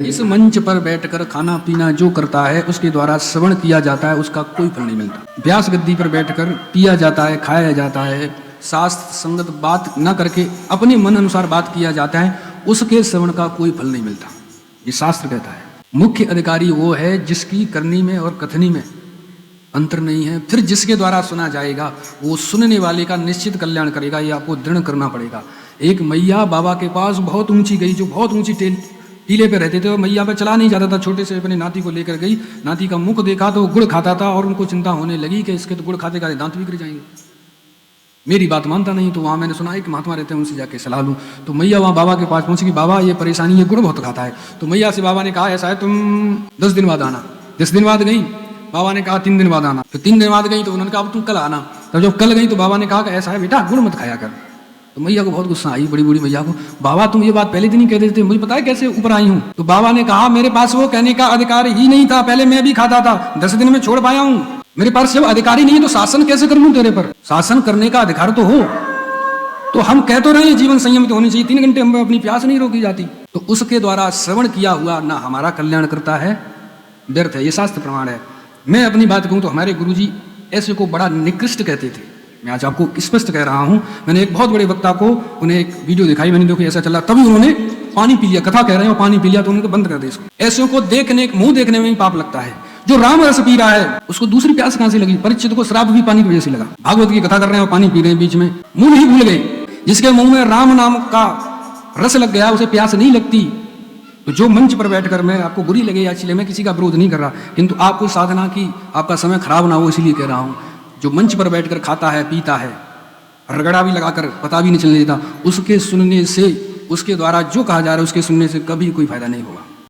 इस मंच पर बैठकर खाना पीना जो करता है उसके द्वारा श्रवण किया जाता है, उसका कोई फल नहीं मिलता। व्यास गद्दी पर बैठकर पिया जाता है, खाया जाता है, शास्त्र संगत बात न करके अपने मन अनुसार बात किया जाता है, उसके श्रवण का कोई फल नहीं मिलता। ये शास्त्र कहता है। मुख्य अधिकारी वो है जिसकी करनी में और कथनी में अंतर नहीं है। फिर जिसके द्वारा सुना जाएगा वो सुनने वाले का निश्चित कल्याण करेगा। ये आपको दृढ़ करना पड़ेगा। एक मैया बाबा के पास बहुत ऊंची गई, जो बहुत ऊंची टीले पे रहते थे, और मैया पे चला नहीं जाता था। छोटे से अपने नाती को लेकर गई, नाती का मुख देखा तो वो गुड़ खाता था, और उनको चिंता होने लगी कि इसके तो गुड़ खाते खाते दांत भी गिर जाएंगे, मेरी बात मानता नहीं। तो वहाँ मैंने सुना एक महात्मा रहते हैं, उनसे जाके सलाह लूँ। तो मैया वहाँ बाबा के पास पहुँची कि बाबा ये परेशानी, ये गुड़ बहुत खाता है। तो मैया से बाबा ने कहा ऐसा है तुम 10 दिन बाद आना। 10 दिन बाद गई, बाबा ने कहा 3 दिन बाद आना। फिर 3 दिन बाद गई तो उन्होंने कहा अब तुम कल आना। तब जब कल गई तो बाबा ने कहा कि ऐसा है बेटा, गुड़ मत खाया कर। तो मैया को बहुत गुस्सा आई, बड़ी बूढ़ी मैया को, बाबा तुम ये बात पहले दिन ही कह देते थे, मुझे पता है कैसे ऊपर आई हूँ। तो बाबा ने कहा मेरे पास वो कहने का अधिकार ही नहीं था, पहले मैं भी खाता था, 10 दिन में छोड़ पाया हूँ। मेरे पास जब अधिकारी नहीं है तो शासन कैसे कर लूँ तेरे पर? शासन करने का अधिकार तो हो। तो हम कह तो रहे हैं जीवन संयम तो होनी चाहिए, 3 घंटे हम अपनी प्यास नहीं रोकी जाती। तो उसके द्वारा श्रवण किया हुआ ना हमारा कल्याण करता है, व्यर्थ है। ये शास्त्र प्रमाण है। मैं अपनी बात कहूँ तो हमारे गुरुजी ऐसे को बड़ा निकृष्ट कहते थे। मैं आज आपको स्पष्ट कह रहा हूँ। मैंने एक बहुत बड़े वक्ता को उन्हें एक वीडियो दिखाई, मैंने देखो ऐसा चला, तभी उन्होंने पानी पी लिया। कथा कह रहे हैं और पानी पी लिया, तो उन्होंने बंद कर दिया इसको। ऐसे को देखने, मुंह देखने में ही पाप लगता है। जो राम रस पी रहा है उसको दूसरी प्यास कहां से लगी? परीक्षित को श्राप भी पानी की वजह से लगा। भागवत की कथा कर रहे हैं और पानी पी रहे हैं, बीच में मुंह ही भूल गए। जिसके मुंह में राम नाम का रस लग गया उसे प्यास नहीं लगती। तो जो मंच पर बैठकर, मैं आपको बुरी लगे या अच्छी लगे, मैं किसी का विरोध नहीं कर रहा, किंतु आपको साधना की आपका समय खराब ना हो इसलिए कह रहा हूं। जो मंच पर बैठकर खाता है, पीता है, रगड़ा भी लगाकर पता भी नहीं चलने देता, उसके सुनने से, उसके द्वारा जो कहा जा रहा है उसके सुनने से कभी कोई फायदा नहीं होगा।